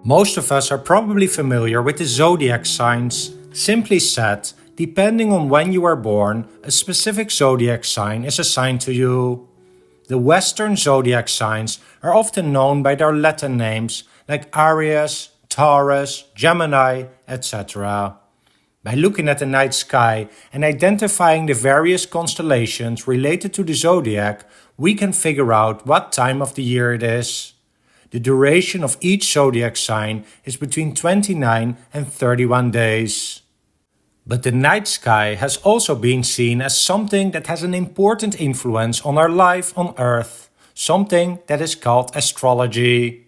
Most of us are probably familiar with the zodiac signs. Simply said, depending on when you were born, a specific zodiac sign is assigned to you. The Western zodiac signs are often known by their Latin names like Aries, Taurus, Gemini, etc. By looking at the night sky and identifying the various constellations related to the zodiac, we can figure out what time of the year it is. The duration of each zodiac sign is between 29 and 31 days. But the night sky has also been seen as something that has an important influence on our life on Earth, something that is called astrology.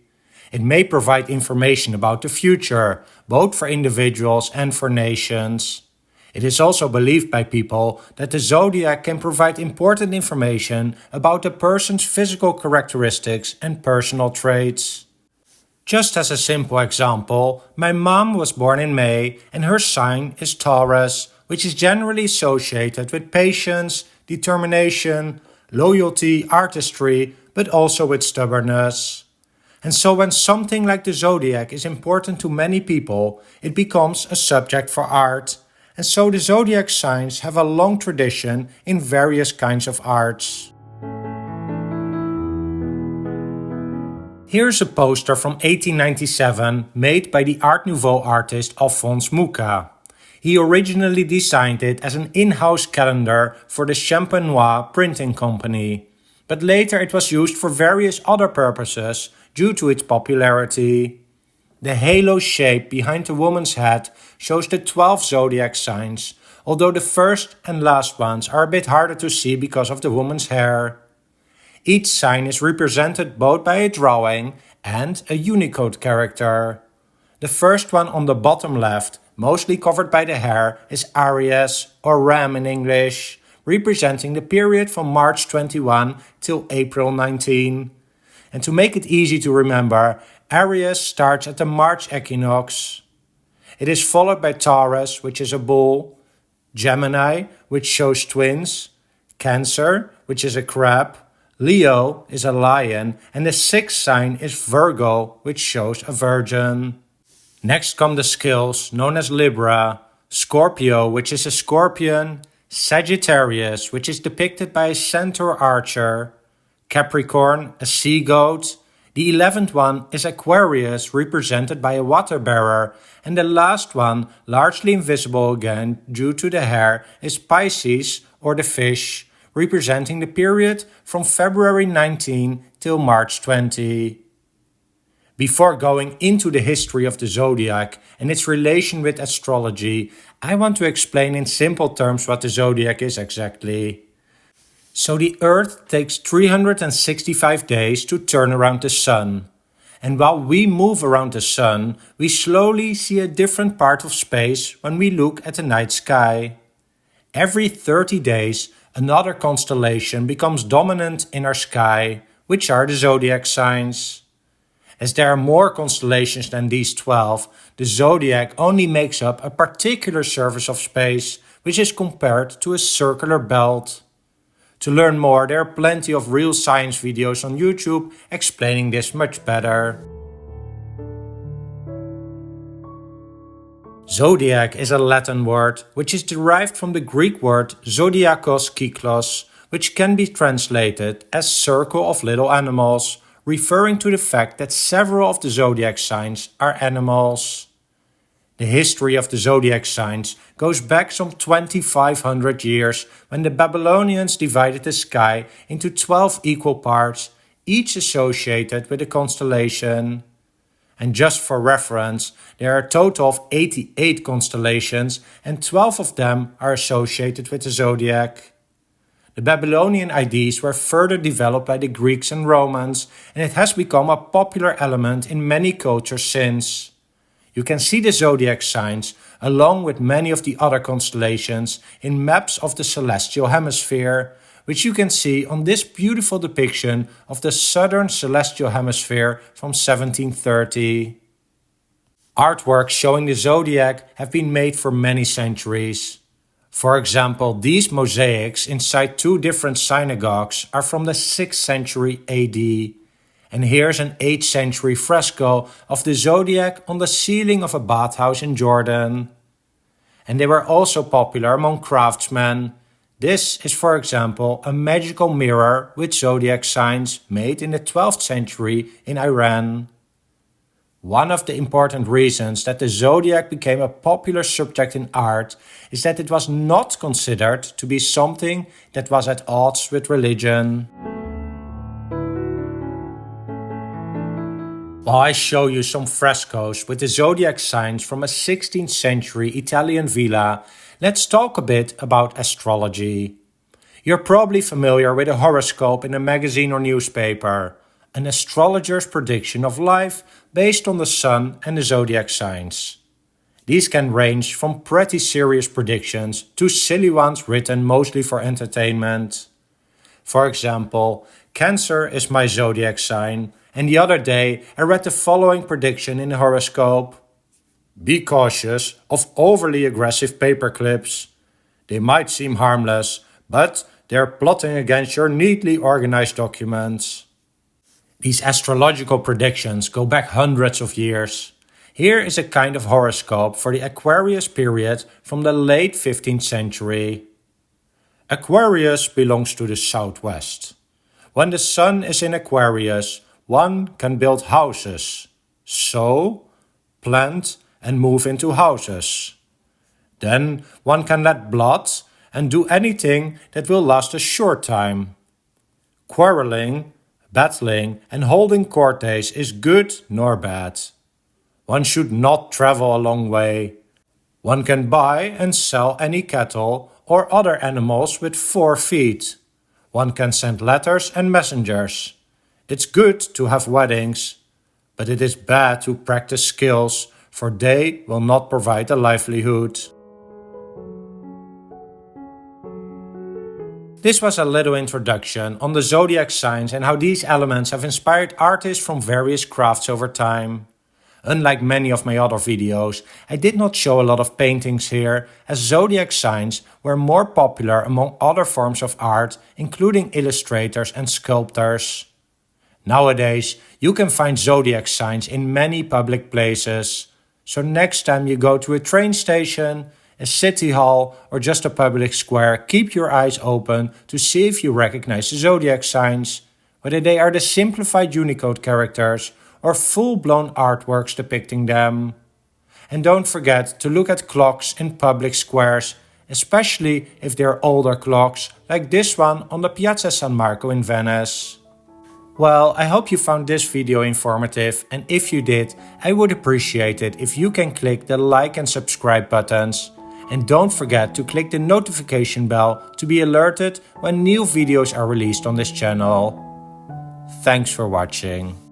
It may provide information about the future, both for individuals and for nations. It is also believed by people that the zodiac can provide important information about a person's physical characteristics and personal traits. Just as a simple example, my mom was born in May and her sign is Taurus, which is generally associated with patience, determination, loyalty, artistry, but also with stubbornness. And so when something like the zodiac is important to many people, it becomes a subject for art. And so the zodiac signs have a long tradition in various kinds of arts. Here's a poster from 1897 made by the Art Nouveau artist Alphonse Mucha. He originally designed it as an in-house calendar for the Champenois printing company, but later it was used for various other purposes due to its popularity. The halo shape behind the woman's head shows the 12 zodiac signs, although the first and last ones are a bit harder to see because of the woman's hair. Each sign is represented both by a drawing and a Unicode character. The first one on the bottom left, mostly covered by the hair, is Aries, or Ram in English, representing the period from March 21 till April 19. And to make it easy to remember, Aries starts at the March equinox. It is followed by Taurus, which is a bull, Gemini, which shows twins, Cancer, which is a crab, Leo is a lion, and the sixth sign is Virgo, which shows a virgin. Next come the skills, known as Libra, Scorpio, which is a scorpion, Sagittarius, which is depicted by a centaur archer, Capricorn, a sea goat. The 11th one is Aquarius, represented by a water bearer, and the last one, largely invisible again due to the hair, is Pisces, or the fish, representing the period from February 19 till March 20. Before going into the history of the zodiac and its relation with astrology, I want to explain in simple terms what the zodiac is exactly. So the Earth takes 365 days to turn around the Sun. And while we move around the Sun, we slowly see a different part of space when we look at the night sky. Every 30 days, another constellation becomes dominant in our sky, which are the zodiac signs. As there are more constellations than these 12, the zodiac only makes up a particular surface of space, which is compared to a circular belt. To learn more, there are plenty of real science videos on YouTube explaining this much better. Zodiac is a Latin word, which is derived from the Greek word zodiakos kyklos, which can be translated as circle of little animals, referring to the fact that several of the zodiac signs are animals. The history of the zodiac signs goes back some 2,500 years when the Babylonians divided the sky into 12 equal parts, each associated with a constellation. And just for reference, there are a total of 88 constellations and 12 of them are associated with the zodiac. The Babylonian ideas were further developed by the Greeks and Romans, and it has become a popular element in many cultures since. You can see the zodiac signs, along with many of the other constellations, in maps of the celestial hemisphere, which you can see on this beautiful depiction of the southern celestial hemisphere from 1730. Artworks showing the zodiac have been made for many centuries. For example, these mosaics inside two different synagogues are from the 6th century AD. And here's an 8th century fresco of the zodiac on the ceiling of a bathhouse in Jordan. And they were also popular among craftsmen. This is, for example, a magical mirror with zodiac signs made in the 12th century in Iran. One of the important reasons that the zodiac became a popular subject in art is that it was not considered to be something that was at odds with religion. While I show you some frescoes with the zodiac signs from a 16th century Italian villa, let's talk a bit about astrology. You're probably familiar with a horoscope in a magazine or newspaper, an astrologer's prediction of life based on the sun and the zodiac signs. These can range from pretty serious predictions to silly ones written mostly for entertainment. For example, Cancer is my zodiac sign, and the other day I read the following prediction in the horoscope. Be cautious of overly aggressive paper clips. They might seem harmless, but they're plotting against your neatly organized documents. These astrological predictions go back hundreds of years. Here is a kind of horoscope for the Aquarius period from the late 15th century. Aquarius belongs to the southwest. When the sun is in Aquarius, one can build houses, sow, plant and move into houses. Then one can let blood and do anything that will last a short time. Quarreling, battling and holding court days is good nor bad. One should not travel a long way. One can buy and sell any cattle or other animals with 4 feet. One can send letters and messengers. It's good to have weddings, but it is bad to practice skills, for they will not provide a livelihood. This was a little introduction on the zodiac signs and how these elements have inspired artists from various crafts over time. Unlike many of my other videos, I did not show a lot of paintings here, as zodiac signs were more popular among other forms of art, including illustrators and sculptors. Nowadays, you can find zodiac signs in many public places. So next time you go to a train station, a city hall or just a public square, keep your eyes open to see if you recognize the zodiac signs, whether they are the simplified Unicode characters or full-blown artworks depicting them. And don't forget to look at clocks in public squares, especially if they're older clocks like this one on the Piazza San Marco in Venice. Well, I hope you found this video informative, and if you did, I would appreciate it if you can click the like and subscribe buttons. And don't forget to click the notification bell to be alerted when new videos are released on this channel. Thanks for watching.